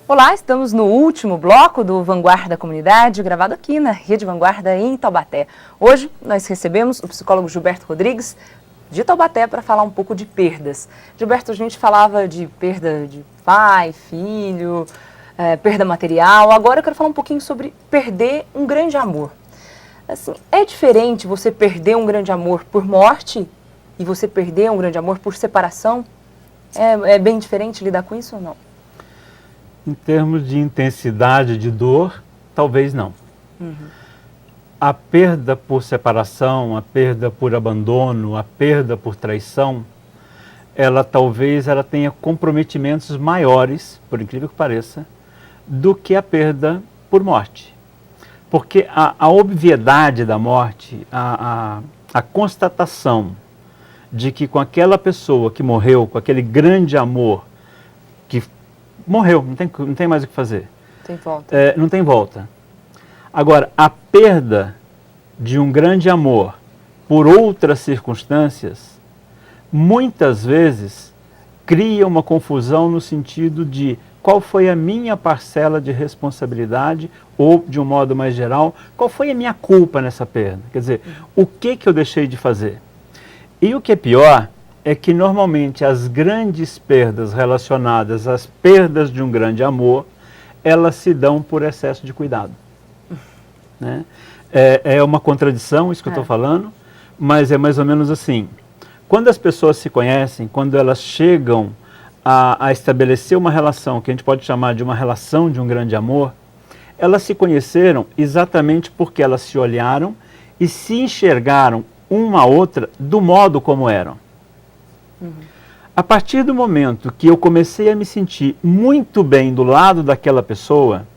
Olá, estamos no último bloco do Vanguarda Comunidade, gravado aqui na Rede Vanguarda em Taubaté. Hoje nós recebemos o psicólogo Gilberto Rodrigues, de Taubaté, para falar um pouco de perdas. Gilberto, a gente falava de perda de pai, filho, perda material. Agora eu quero falar um pouquinho sobre perder um grande amor. Assim, é diferente você perder um grande amor por morte e você perder um grande amor por separação? É bem diferente lidar com isso ou não? Em termos de intensidade de dor, talvez não. A perda por separação, a perda por abandono, a perda por traição, talvez tenha comprometimentos maiores, por incrível que pareça, do que a perda por morte. Porque a obviedade da morte, a constatação de que com aquela pessoa que morreu, com aquele grande amor que morreu, não tem mais o que fazer. Tem volta. Não tem volta. Agora, a perda de um grande amor por outras circunstâncias, muitas vezes cria uma confusão no sentido de qual foi a minha parcela de responsabilidade ou, de um modo mais geral, qual foi a minha culpa nessa perda. Quer dizer, o que eu deixei de fazer? E o que é pior é que normalmente as grandes perdas relacionadas às perdas de um grande amor, elas se dão por excesso de cuidado. Né? É uma contradição isso que eu estou falando, mas é mais ou menos assim. Quando as pessoas se conhecem, quando elas chegam a estabelecer uma relação, que a gente pode chamar de uma relação de um grande amor, elas se conheceram exatamente porque elas se olharam e se enxergaram uma a outra do modo como eram. A partir do momento que eu comecei a me sentir muito bem do lado daquela pessoa,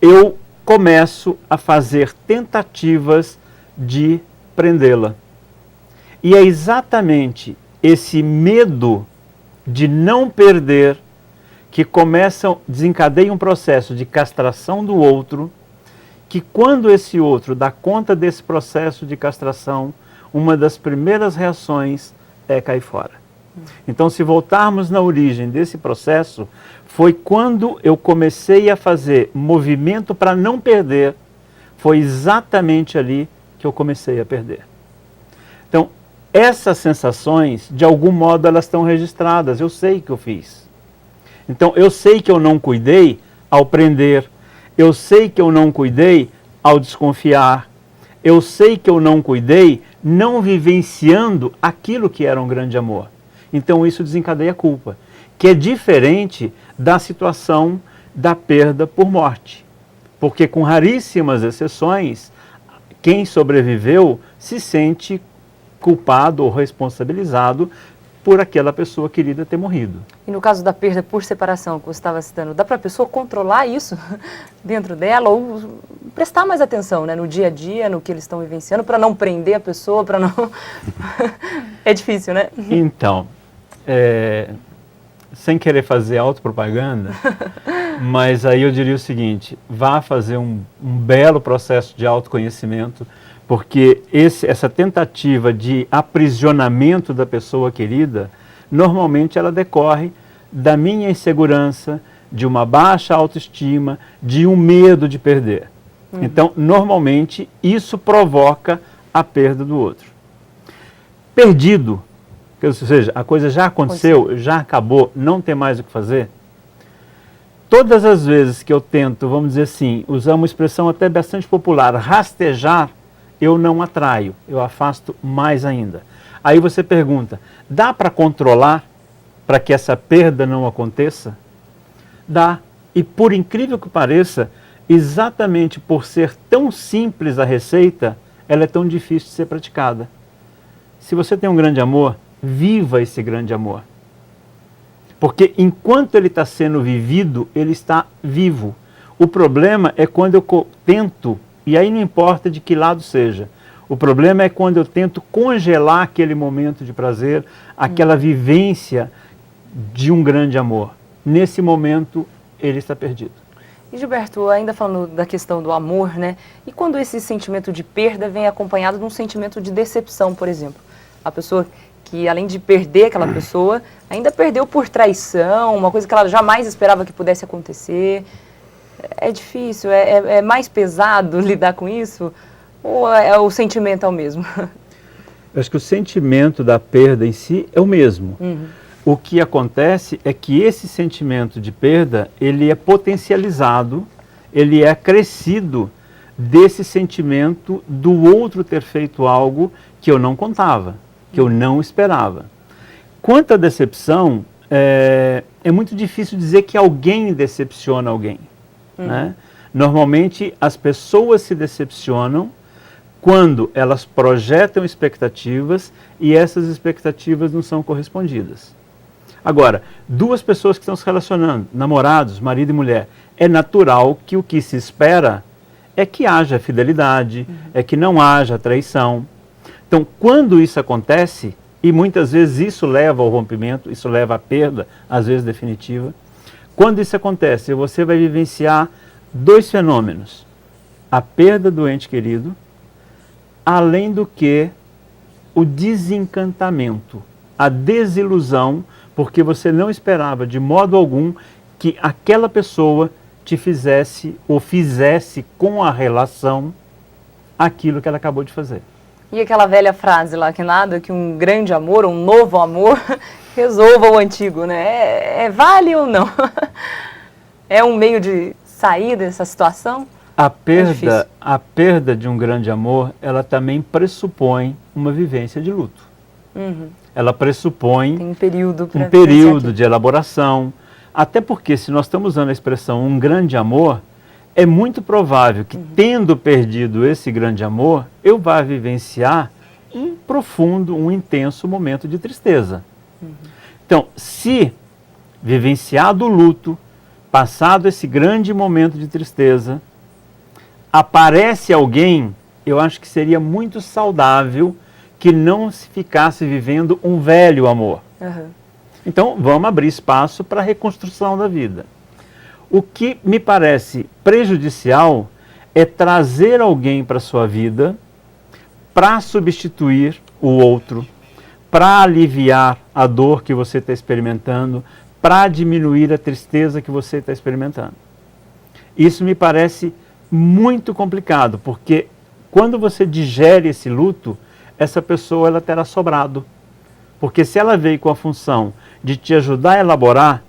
eu começo a fazer tentativas de prendê-la. E é exatamente esse medo de não perder que desencadeia um processo de castração do outro, que quando esse outro dá conta desse processo de castração, uma das primeiras reações é cair fora. Então, se voltarmos na origem desse processo, foi quando eu comecei a fazer movimento para não perder, foi exatamente ali que eu comecei a perder. Então, essas sensações, de algum modo, elas estão registradas, eu sei que eu fiz. Então, eu sei que eu não cuidei ao prender, eu sei que eu não cuidei ao desconfiar, eu sei que eu não cuidei não vivenciando aquilo que era um grande amor. Então isso desencadeia a culpa, que é diferente da situação da perda por morte. Porque com raríssimas exceções, quem sobreviveu se sente culpado ou responsabilizado por aquela pessoa querida ter morrido. E no caso da perda por separação, que você estava citando, dá para a pessoa controlar isso dentro dela ou prestar mais atenção, né, no dia a dia, no que eles estão vivenciando, para não prender a pessoa, para não... É difícil, né? Então, sem querer fazer autopropaganda, mas aí eu diria o seguinte, vá fazer um belo processo de autoconhecimento, porque essa tentativa de aprisionamento da pessoa querida, normalmente ela decorre da minha insegurança, de uma baixa autoestima, de um medo de perder. Então, normalmente, isso provoca a perda do outro. Perdido, ou seja, a coisa já aconteceu, já acabou, não tem mais o que fazer. Todas as vezes que eu tento, vamos dizer assim, usar uma expressão até bastante popular, rastejar, eu não atraio, eu afasto mais ainda. Aí você pergunta, dá para controlar para que essa perda não aconteça? Dá. E por incrível que pareça, exatamente por ser tão simples a receita, ela é tão difícil de ser praticada. Se você tem um grande amor, viva esse grande amor. Porque enquanto ele está sendo vivido, ele está vivo. O problema é quando eu tento, e aí não importa de que lado seja, o problema é quando eu tento congelar aquele momento de prazer, aquela vivência de um grande amor. Nesse momento, ele está perdido. E Gilberto, ainda falando da questão do amor, né? E quando esse sentimento de perda vem acompanhado de um sentimento de decepção, por exemplo? A pessoa que além de perder aquela pessoa, ainda perdeu por traição, uma coisa que ela jamais esperava que pudesse acontecer. É difícil, é mais pesado lidar com isso? Ou o sentimento é o mesmo? Eu acho que o sentimento da perda em si é o mesmo. O que acontece é que esse sentimento de perda, ele é potencializado, ele é acrescido desse sentimento do outro ter feito algo que eu não contava, que eu não esperava. Quanto à decepção, é muito difícil dizer que alguém decepciona alguém. Né? Normalmente, as pessoas se decepcionam quando elas projetam expectativas e essas expectativas não são correspondidas. Agora, duas pessoas que estão se relacionando, namorados, marido e mulher, é natural que o que se espera é que haja fidelidade, é que não haja traição. Então, quando isso acontece, e muitas vezes isso leva ao rompimento, isso leva à perda, às vezes definitiva, quando isso acontece, você vai vivenciar dois fenômenos. A perda do ente querido, além do que o desencantamento, a desilusão, porque você não esperava de modo algum que aquela pessoa te fizesse ou fizesse com a relação aquilo que ela acabou de fazer. E aquela velha frase lá, que nada que um grande amor, um novo amor, resolva o antigo, né? Vale ou não? É um meio de sair dessa situação? A perda de um grande amor, ela também pressupõe uma vivência de luto. Ela pressupõe tem um período, de elaboração. Até porque, se nós estamos usando a expressão um grande amor, é muito provável que, tendo perdido esse grande amor, eu vá vivenciar um profundo, um intenso momento de tristeza. Então, se vivenciado o luto, passado esse grande momento de tristeza, aparece alguém, eu acho que seria muito saudável que não se ficasse vivendo um velho amor. Então, vamos abrir espaço para a reconstrução da vida. O que me parece prejudicial é trazer alguém para a sua vida para substituir o outro, para aliviar a dor que você está experimentando, para diminuir a tristeza que você está experimentando. Isso me parece muito complicado, porque quando você digere esse luto, essa pessoa ela terá sobrado. Porque se ela veio com a função de te ajudar a elaborar,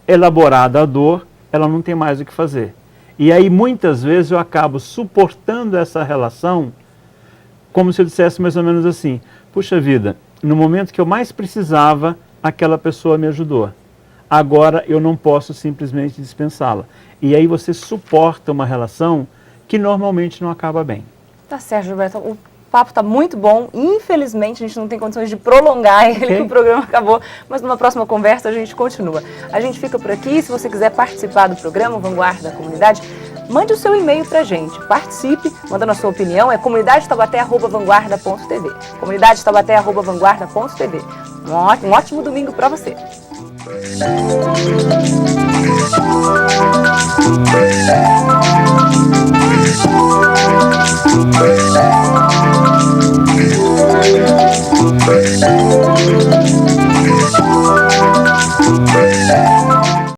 elaborada a dor, ela não tem mais o que fazer. E aí muitas vezes eu acabo suportando essa relação como se eu dissesse mais ou menos assim: puxa vida, no momento que eu mais precisava, aquela pessoa me ajudou. Agora eu não posso simplesmente dispensá-la. E aí você suporta uma relação que normalmente não acaba bem. Tá certo, Gilberto. O papo está muito bom. Infelizmente, a gente não tem condições de prolongar ele, que o programa acabou. Mas numa próxima conversa a gente continua. A gente fica por aqui. Se você quiser participar do programa Vanguarda da Comunidade, mande o seu e-mail para a gente. Participe, mandando a sua opinião. É comunidadetaubaté@vanguarda.tv. comunidadetaubaté@vanguarda.tv. Um ótimo domingo para você.